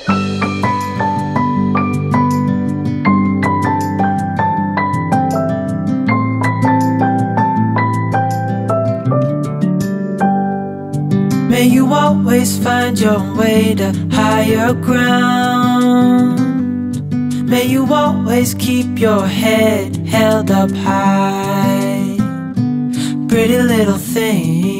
May you always find your way to higher ground. May you always keep your head held up high. Pretty little thing.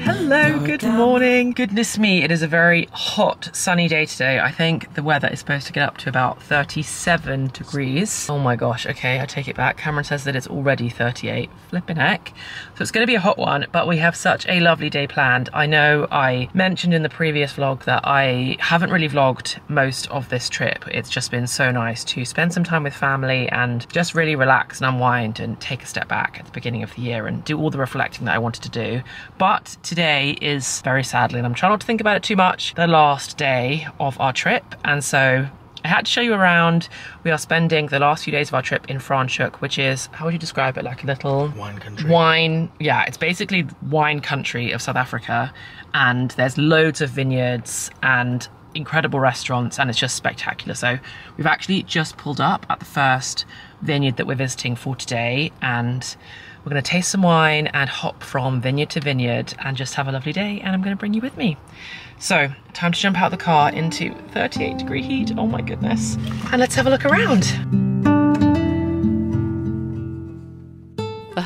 Hello, good morning. Goodness me, it is a very hot, sunny day today. I think the weather is supposed to get up to about 37 degrees. Oh my gosh, okay, I take it back. Cameron says that it's already 38. Flippin' heck. So it's gonna be a hot one, but we have such a lovely day planned. I know I mentioned in the previous vlog that I haven't really vlogged most of this trip. It's just been so nice to spend some time with family and just really relax and unwind and take a step back at the beginning of the year and do all the reflecting that I wanted to do. But today is very sadly, and I'm trying not to think about it too much, the last day of our trip, and so I had to show you around. We are spending the last few days of our trip in Franschoek, which is, how would you describe it, like a little wine country. Yeah, it's basically wine country of South Africa, and there's loads of vineyards and incredible restaurants, and it's just spectacular. So we've actually just pulled up at the first vineyard that we're visiting for today, and we're going to taste some wine and hop from vineyard to vineyard and just have a lovely day, and I'm going to bring you with me. So, time to jump out of the car into 38-degree heat, oh my goodness, and let's have a look around.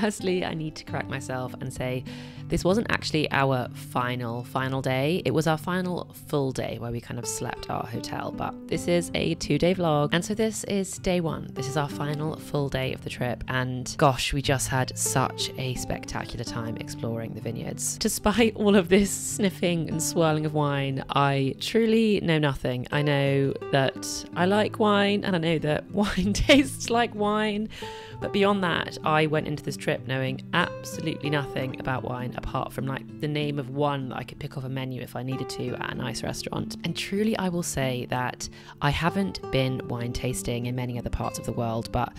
Firstly, I need to correct myself and say this wasn't actually our final day. It was our final full day where we kind of slept at our hotel, but this is a 2-day vlog. And so this is day one. This is our final full day of the trip. And gosh, we just had such a spectacular time exploring the vineyards. Despite all of this sniffing and swirling of wine, I truly know nothing. I know that I like wine and I know that wine tastes like wine. But beyond that, I went into this trip knowing absolutely nothing about wine apart from like the name of one that I could pick off a menu if I needed to at a nice restaurant. And truly, I will say that I haven't been wine tasting in many other parts of the world, but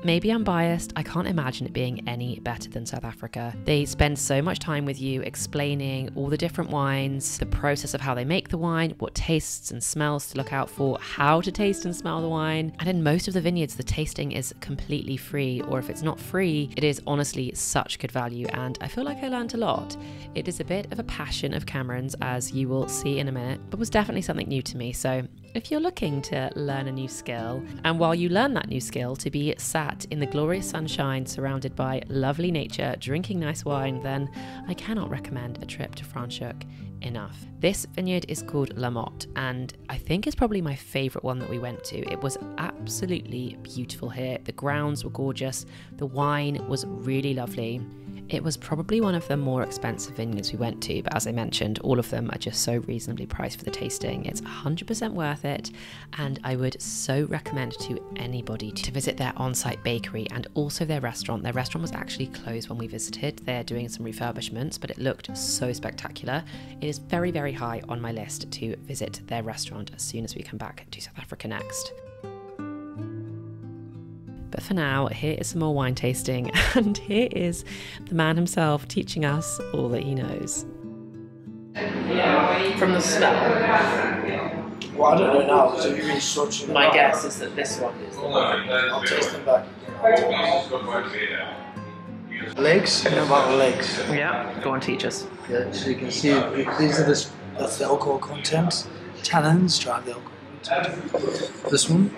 maybe I'm biased, I can't imagine it being any better than South Africa. They spend so much time with you explaining all the different wines, the process of how they make the wine, what tastes and smells to look out for, how to taste and smell the wine. And in most of the vineyards, the tasting is completely free, or if it's not free, it is honestly such good value, and I feel like I learned a lot. It is a bit of a passion of Cameron's, as you will see in a minute, but was definitely something new to me. So if you're looking to learn a new skill, and while you learn that new skill to be sat in the glorious sunshine surrounded by lovely nature drinking nice wine, then I cannot recommend a trip to Franschoek enough. This vineyard is called Motte, and I think it's probably my favourite one that we went to. It was absolutely beautiful here. The grounds were gorgeous, the wine was really lovely. It was probably one of the more expensive vineyards we went to, but as I mentioned, all of them are just so reasonably priced for the tasting. It's 100% worth it, and I would so recommend to anybody to visit their on-site bakery and also their restaurant. Their restaurant was actually closed when we visited. They're doing some refurbishments, but it looked so spectacular. It is very, very high on my list to visit their restaurant as soon as we come back to South Africa next. But for now, here is some more wine tasting, and here is the man himself teaching us all that he knows. From the smell, Well, I don't know now, because you've been such a... my guess is that this one is the one. I'll taste them back. Legs? You know about the legs? Yeah, go on, teach us. Yeah, so you can see, these are that's the alcohol content. Tannins, drive the alcohol content. This one.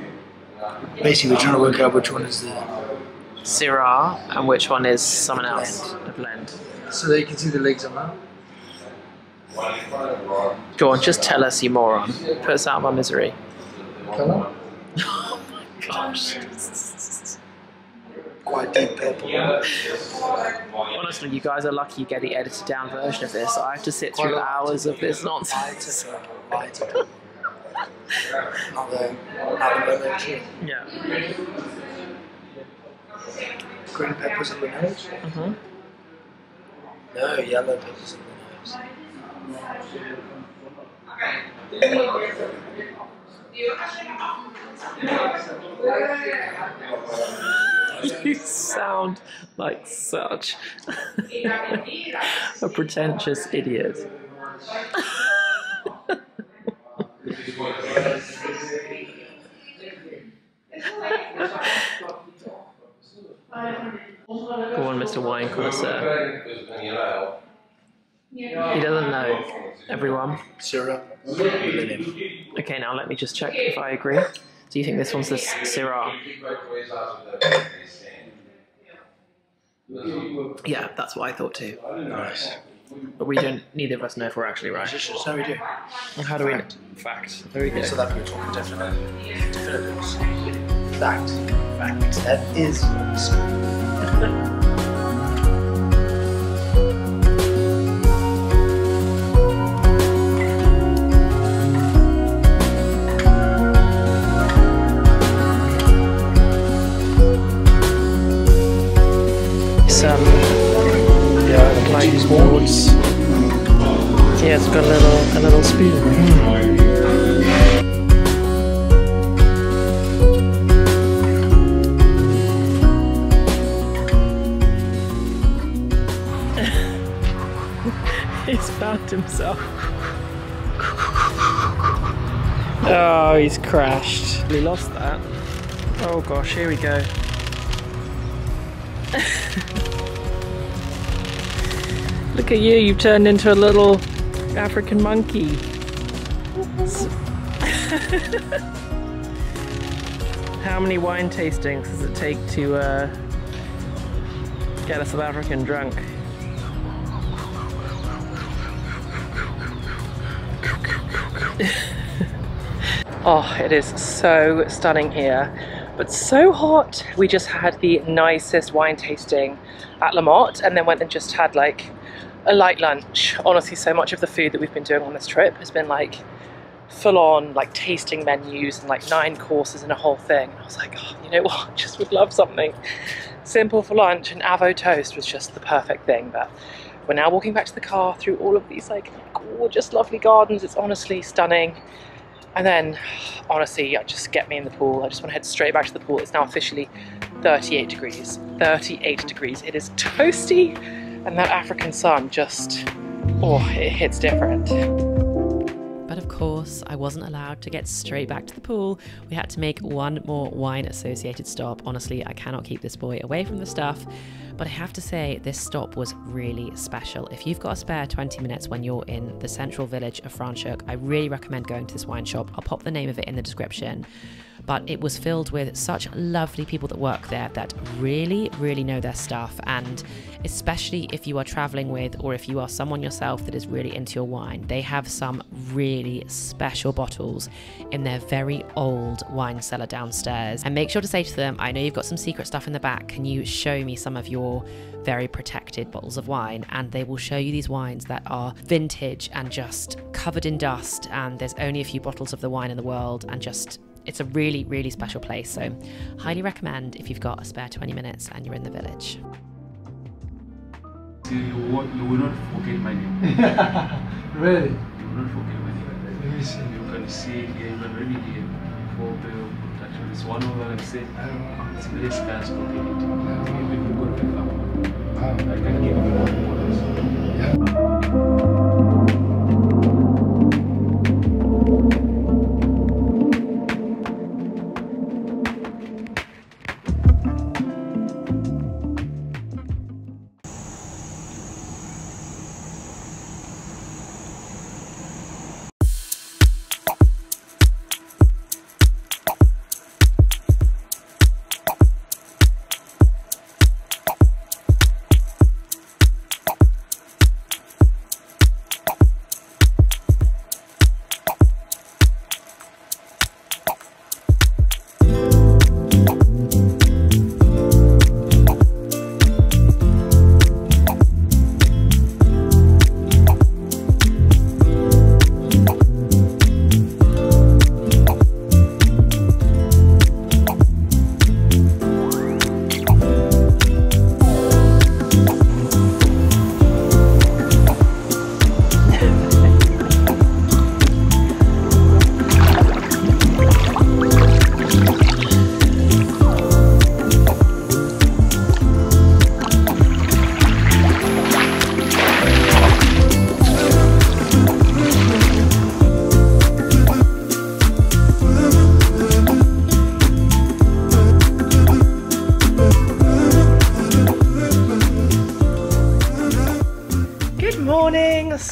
Basically, we're trying to work out which one is the Syrah, and which one is someone else, a blend. So that you can see the legs on that. Go on, just tell us, you moron. Put us out of our misery. Colour? Oh my gosh. Quite deep purple. Honestly, you guys are lucky you get the edited down version of this. I have to sit through hours of this nonsense. Lighter purple. Not the burnt tree. Yeah. Green peppers on the nose? Mm-hmm. No, yellow peppers on the nose. You sound like such a pretentious idiot. connoisseur. He doesn't know, everyone. Syrah. Linen. Okay, now let me just check if I agree. Do you think this one's the Syrah? Yeah, that's what I thought too. Nice. But we don't, neither of us know if we're actually right. So we do. And how do we know? Fact. There we go. So that we're talking definitives. Fact. That is like sports. Yeah, it's got a little spoon. He's found himself. Oh, he's crashed. We lost that. Oh gosh, here we go. Look at you, you've turned into a little African monkey. How many wine tastings does it take to get a South African drunk? Oh, it is so stunning here, but so hot. We just had the nicest wine tasting at La Motte and then went and just had like a light lunch. Honestly, so much of the food that we've been doing on this trip has been like full on like tasting menus and like 9 courses and a whole thing. And I was like, oh, you know what, just would love something simple for lunch, and avo toast was just the perfect thing. But we're now walking back to the car through all of these like gorgeous, lovely gardens. It's honestly stunning. And then, honestly, just get me in the pool. I just want to head straight back to the pool. It's now officially 38 degrees. 38 degrees. It is toasty, and that African sun just, oh, it hits different. But of course, I wasn't allowed to get straight back to the pool. We had to make one more wine-associated stop. Honestly, I cannot keep this boy away from the stuff. But I have to say, this stop was really special. If you've got a spare 20 minutes when you're in the central village of Franschoek, I really recommend going to this wine shop. I'll pop the name of it in the description. But it was filled with such lovely people that work there that really, really know their stuff. And especially if you are traveling with, or if you are someone yourself that is really into your wine, they have some really special bottles in their very old wine cellar downstairs. And make sure to say to them, I know you've got some secret stuff in the back. Can you show me some of your very protected bottles of wine? And they will show you these wines that are vintage and just covered in dust. And there's only a few bottles of the wine in the world, and just, it's a really, really special place. So highly recommend if you've got a spare 20 minutes and you're in the village. You will not forget my name. Really? You will not forget my name. Let me see. You can see it here, you can read it here. For protection. It's one of them say it's very scarce to get it. Even if you go to the farm, I can give you one more. Yeah.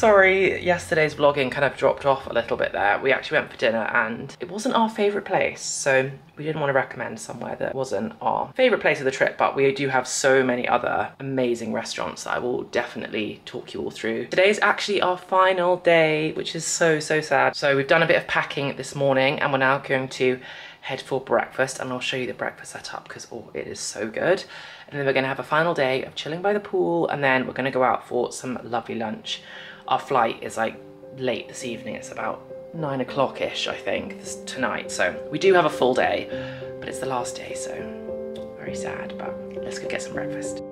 sorry yesterday's vlogging kind of dropped off a little bit there. We actually went for dinner and it wasn't our favourite place, so we didn't want to recommend somewhere that wasn't our favourite place of the trip, but we do have so many other amazing restaurants that I will definitely talk you all through. Today's actually our final day, which is so sad. So we've done a bit of packing this morning and we're now going to head for breakfast, and I'll show you the breakfast setup because oh, it is so good. And then we're gonna have a final day of chilling by the pool, and then we're gonna go out for some lovely lunch. Our flight is like late this evening. It's about 9 o'clock-ish, I think, tonight. So we do have a full day, but it's the last day, so very sad, but let's go get some breakfast.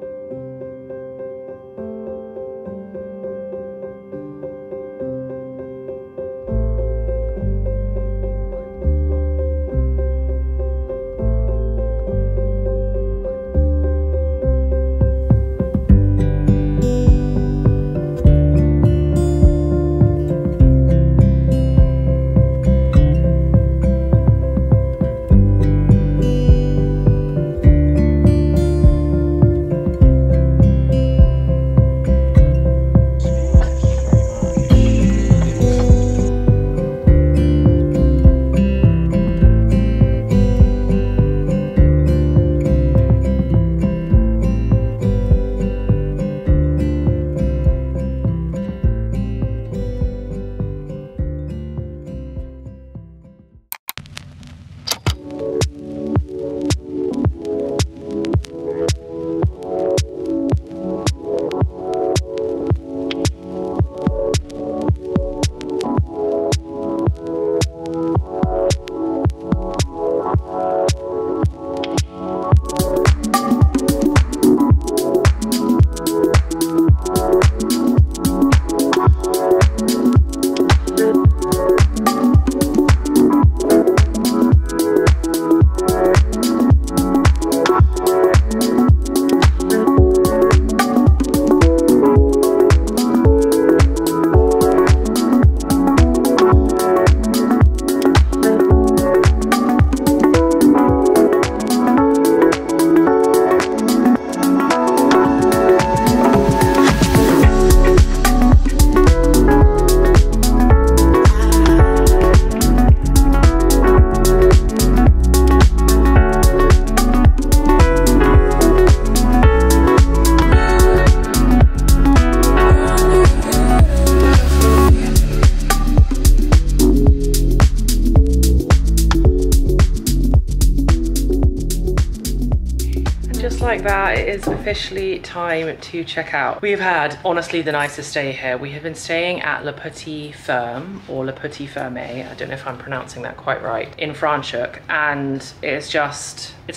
Like that, it is officially time to check out. We've had honestly the nicest stay here. We have been staying at Le Petit Ferme, or Le Petit Ferme, I don't know if I'm pronouncing that quite right, in Franschoek, and it's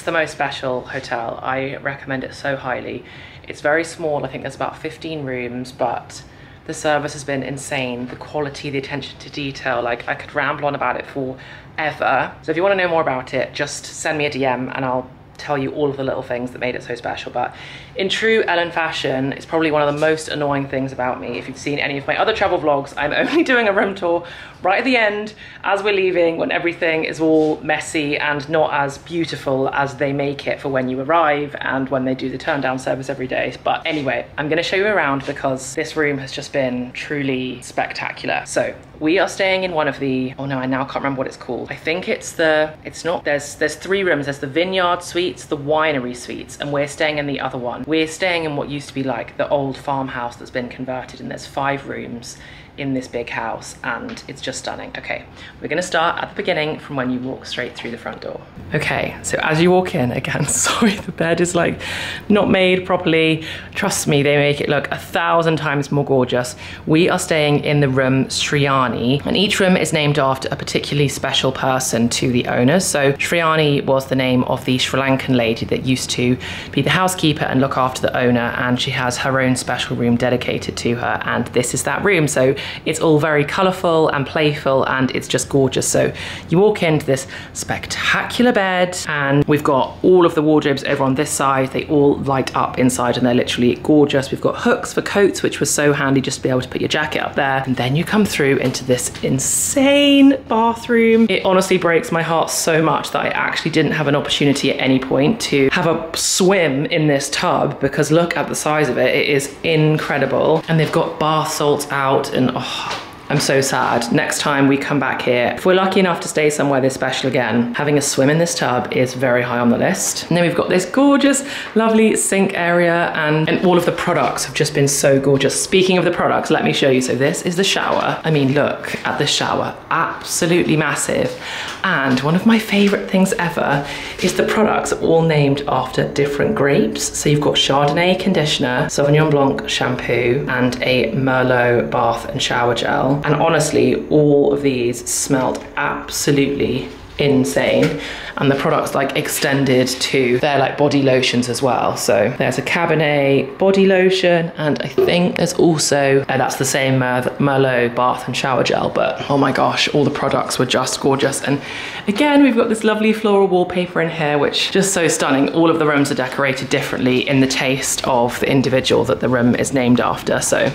the most special hotel. I recommend it so highly. It's very small, I think there's about 15 rooms, but the service has been insane. The quality, the attention to detail, like I could ramble on about it forever. So if you want to know more about it, just send me a DM and I'll tell you all of the little things that made it so special. But in true Ellen fashion, it's probably one of the most annoying things about me. If you've seen any of my other travel vlogs, I'm only doing a room tour right at the end as we're leaving, when everything is all messy and not as beautiful as they make it for when you arrive and when they do the turn down service every day. But anyway, I'm going to show you around because this room has just been truly spectacular. So we are staying in one of the, oh no, I now can't remember what it's called. I think there's 3 rooms. There's the vineyard suites, the winery suites, and we're staying in the other one. We're staying in what used to be like the old farmhouse that's been converted, and there's 5 rooms in this big house and it's just stunning. Okay, we're gonna start at the beginning from when you walk straight through the front door. Okay, so as you walk in, again, sorry, the bed is like not made properly. Trust me, they make it look 1,000 times more gorgeous. We are staying in the room Sriani, and each room is named after a particularly special person to the owners. So Sriani was the name of the Sri Lankan lady that used to be the housekeeper and look after the owner, and she has her own special room dedicated to her, and this is that room. So it's all very colourful and playful, and it's just gorgeous. So you walk into this spectacular bed, and we've got all of the wardrobes over on this side. They all light up inside and they're literally gorgeous. We've got hooks for coats, which was so handy just to be able to put your jacket up there. And then you come through into this insane bathroom. It honestly breaks my heart so much that I actually didn't have an opportunity at any point to have a swim in this tub, because look at the size of it. It is incredible. And they've got bath salts out, and oh, I'm so sad. Next time we come back here, if we're lucky enough to stay somewhere this special again, having a swim in this tub is very high on the list. And then we've got this gorgeous, lovely sink area, and all of the products have just been so gorgeous. Speaking of the products, let me show you. So this is the shower. I mean, look at the shower, absolutely massive. And one of my favorite things ever is the products are all named after different grapes. So you've got Chardonnay conditioner, Sauvignon Blanc shampoo, and a Merlot bath and shower gel. And honestly, all of these smelled absolutely insane, and the products like extended to their like body lotions as well. So there's a Cabernet body lotion, and I think there's also that's the same Merlot bath and shower gel. But oh my gosh, all the products were just gorgeous. And again, we've got this lovely floral wallpaper in here, which just so stunning. All of the rooms are decorated differently in the taste of the individual that the room is named after. So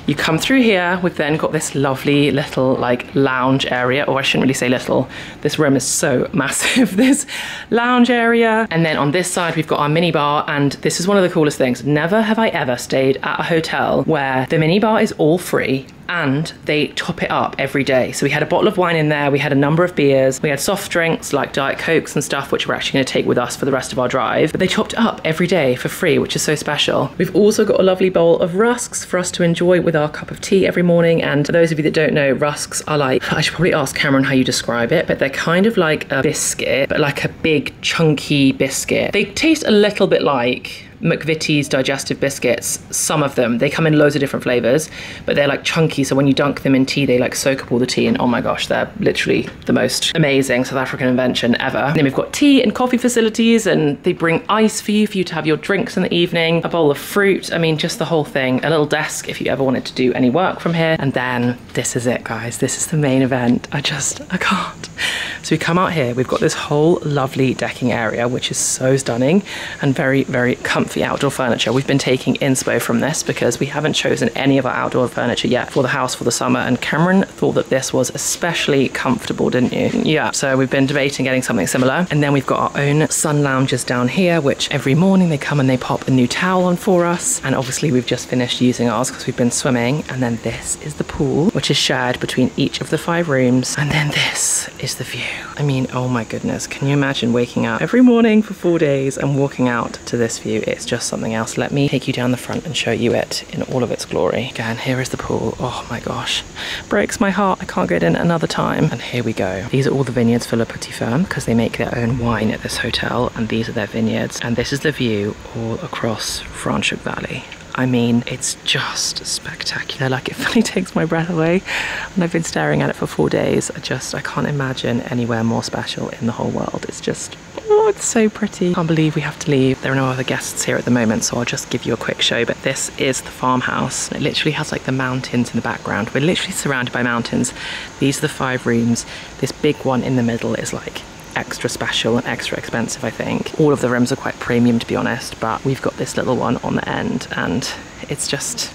you come through here, we've then got this lovely little like lounge area, or I shouldn't really say little, this room is so massive, this lounge area. And then on this side, we've got our mini bar, and this is one of the coolest things. Never have I ever stayed at a hotel where the mini bar is all free and they top it up every day. So we had a bottle of wine in there, we had a number of beers, we had soft drinks like Diet Cokes and stuff, which we're actually gonna take with us for the rest of our drive. But they topped it up every day for free, which is so special. We've also got a lovely bowl of rusks for us to enjoy with our cup of tea every morning. And for those of you that don't know, rusks are like, I should probably ask Cameron how you describe it, but they're kind of like a biscuit, but like a big chunky biscuit. They taste a little bit like McVitie's digestive biscuits. Some of them, they come in loads of different flavors, but they're like chunky, so when you dunk them in tea, they like soak up all the tea, and oh my gosh, they're literally the most amazing South African invention ever. And then we've got tea and coffee facilities, and they bring ice for you to have your drinks in the evening, a bowl of fruit, I mean, just the whole thing, a little desk if you ever wanted to do any work from here. And then this is it, guys, this is the main event. I can't. So we come out here, we've got this whole lovely decking area, which is so stunning and very, very comfy outdoor furniture. We've been taking inspo from this because we haven't chosen any of our outdoor furniture yet for the house for the summer, and Cameron thought that this was especially comfortable, didn't you? Yeah, so we've been debating getting something similar. And then we've got our own sun lounges down here, which every morning they come and they pop a new towel on for us. And obviously we've just finished using ours because we've been swimming. And then this is the pool, which is shared between each of the 5 rooms. And then this is the view. I mean, oh my goodness, can you imagine waking up every morning for 4 days and walking out to this view? It's just something else. Let me take you down the front and show you it in all of its glory. Again, here is the pool. Oh my gosh, breaks my heart. I can't get in another time. And here we go. These are all the vineyards for Le Petit Ferme, because they make their own wine at this hotel, and these are their vineyards. And this is the view all across Franschoek Valley. I mean, it's just spectacular. Like, it fully takes my breath away, and I've been staring at it for 4 days. I can't imagine anywhere more special in the whole world. It's just, oh, it's so pretty. Can't believe we have to leave. There are no other guests here at the moment, so I'll just give you a quick show. But this is the farmhouse. It literally has like the mountains in the background. We're literally surrounded by mountains. These are the 5 rooms. This big one in the middle is like extra special and extra expensive, I think. All of the rooms are quite premium, to be honest, but we've got this little one on the end, and it's just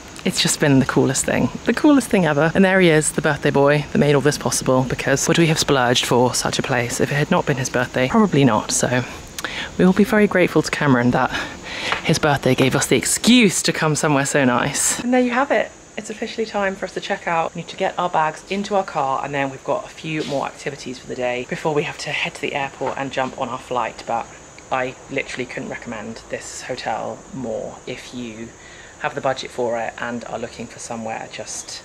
been the coolest thing ever. And there he is, the birthday boy that made all this possible, because would we have splurged for such a place if it had not been his birthday? Probably not. So we will be very grateful to Cameron that his birthday gave us the excuse to come somewhere so nice. And there you have it. It's officially time for us to check out. We need to get our bags into our car, and then we've got a few more activities for the day before we have to head to the airport and jump on our flight. But I literally couldn't recommend this hotel more if you have the budget for it and are looking for somewhere just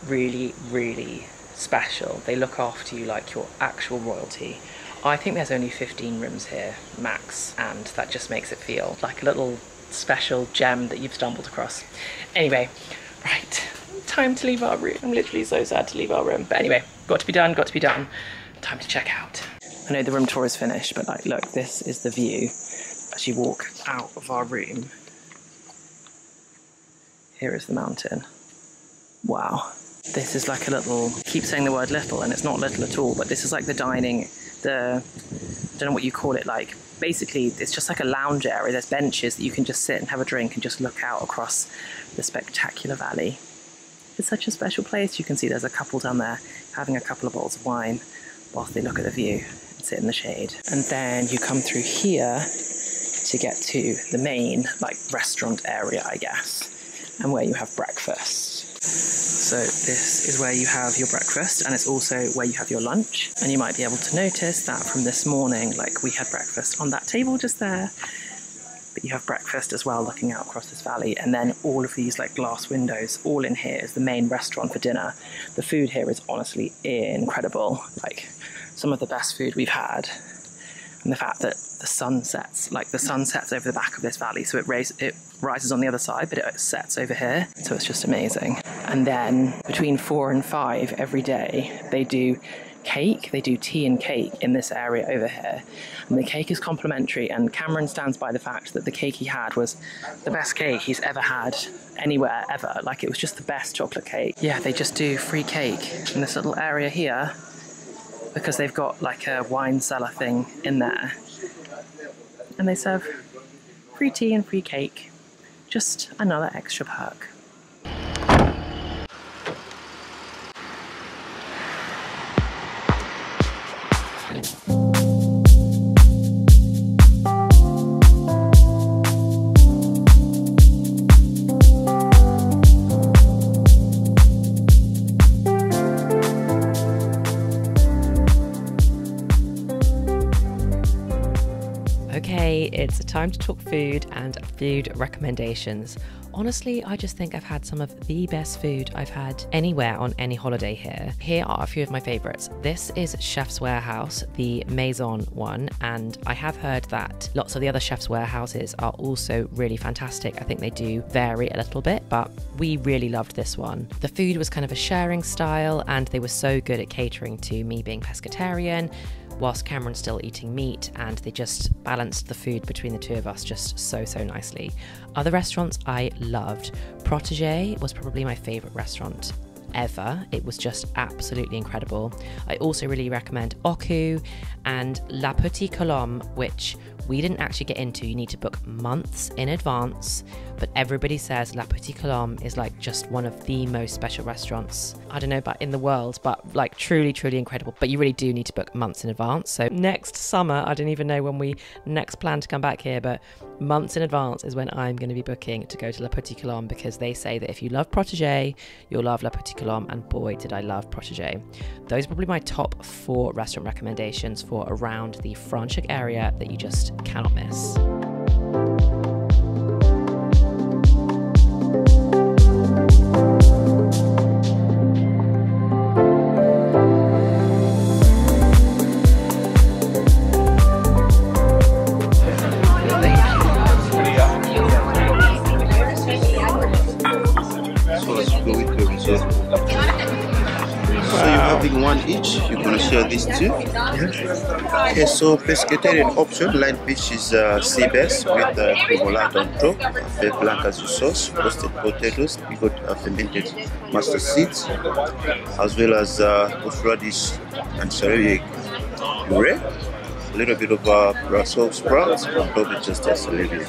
really, really special. They look after you like your actual royalty. I think there's only 15 rooms here max, and that just makes it feel like a little special gem that you've stumbled across. Anyway, right, time to leave our room. I'm literally so sad to leave our room. But anyway, got to be done. Time to check out. I know the room tour is finished, but like, look, this is the view as you walk out of our room. Here is the mountain. Wow. This is like a little, I keep saying the word little and it's not little at all, but this is like the dining, I don't know what you call it, like basically it's just like a lounge area. There's benches that you can just sit and have a drink and just look out across the spectacular valley. It's such a special place. You can see there's a couple down there having a couple of bottles of wine whilst they look at the view and sit in the shade. And then you come through here to get to the main like restaurant area, I guess, and where you have breakfast. So this is where you have your breakfast, and it's also where you have your lunch. And you might be able to notice that from this morning, like we had breakfast on that table just there, but you have breakfast as well looking out across this valley. And then all of these like glass windows, all in here is the main restaurant for dinner. The food here is honestly incredible, like some of the best food we've had. And the fact that the sun sets over the back of this valley, so it rises on the other side, but it sets over here, so it's just amazing. And then between 4 and 5 every day, they do cake, they do tea and cake in this area over here. And the cake is complimentary, and Cameron stands by the fact that the cake he had was the best cake he's ever had anywhere, ever. Like, it was just the best chocolate cake. Yeah, they just do free cake in this little area here, because they've got like a wine cellar thing in there. And they serve free tea and free cake. Just another extra perk. Okay, it's time to talk food and food recommendations. Honestly, I just think I've had some of the best food I've had anywhere on any holiday here. Here are a few of my favorites. This is Chef's Warehouse, the Maison one, and I have heard that lots of the other Chef's Warehouses are also really fantastic. I think they do vary a little bit, but we really loved this one. The food was kind of a sharing style, and they were so good at catering to me being pescatarian, whilst Cameron's still eating meat, and they just balanced the food between the two of us just so nicely. Other restaurants I loved. Protege was probably my favourite restaurant ever. It was just absolutely incredible. I also really recommend Oku and La Petite Colombe, which we didn't actually get into. You need to book months in advance, but everybody says La Petite Colombe is like just one of the most special restaurants, I don't know about in the world, but like truly incredible. But you really do need to book months in advance. So next summer, I don't even know when we next plan to come back here, but months in advance is when I'm going to be booking to go to La Petite Colombe, because they say that if you love Protege, you'll love La Petite Colombe, and boy did I love Protege. Those are probably my top 4 restaurant recommendations for around the franschoek area that you just cannot miss. One each, you're gonna share these 2. Okay, so pescatarian option, line fish is sea bass with provolone on top, feta blanc as your sauce, roasted potatoes, we got fermented mustard seeds, as well as horseradish and celery puree, a little bit of Brussels sprouts, on top it just has celery.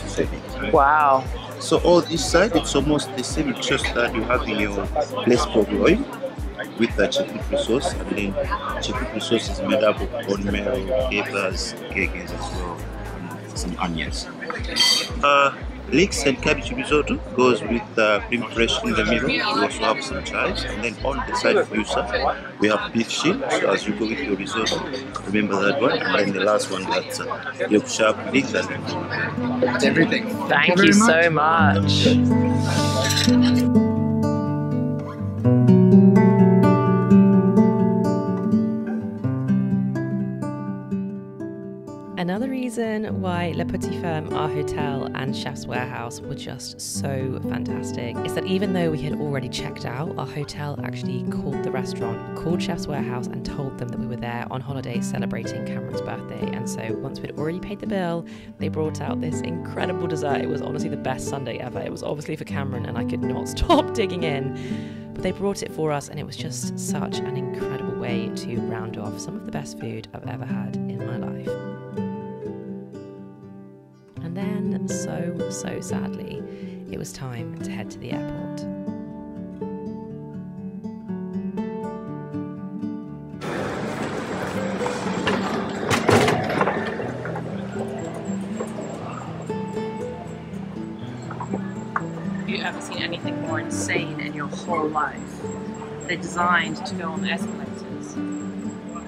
Wow. So all this side, it's almost the same, it's just that you have in your place oil with the chicken sauce, and then chicken sauce is made up of bone marrow, capers, gherkins as well, and some onions. Leeks and cabbage risotto goes with cream fresh in the middle. We also have some chives, and then on the side of Yusa, we have beef shin. So as you go with your risotto, remember that one. And then the last one, that's Yorkshire pudding. That's everything. Thank you so much. Another reason why Le Petit Ferme, our hotel, and Chef's Warehouse were just so fantastic is that even though we had already checked out, our hotel actually called the restaurant, called Chef's Warehouse, and told them that we were there on holiday celebrating Cameron's birthday. And so once we'd already paid the bill, they brought out this incredible dessert. It was honestly the best sundae ever. It was obviously for Cameron, and I could not stop digging in. But they brought it for us, and it was just such an incredible way to round off some of the best food I've ever had in my life. And then, so sadly, it was time to head to the airport. Have you ever seen anything more insane in your whole life? They're designed to go on escalators.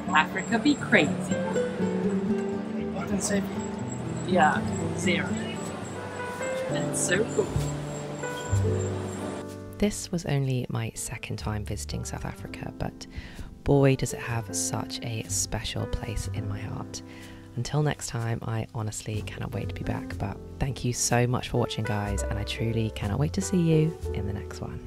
Africa be crazy. Nothing safe. Yeah, 0. And it's so cool. This was only my second time visiting South Africa, but boy does it have such a special place in my heart. Until next time, I honestly cannot wait to be back, but thank you so much for watching, guys, and I truly cannot wait to see you in the next one.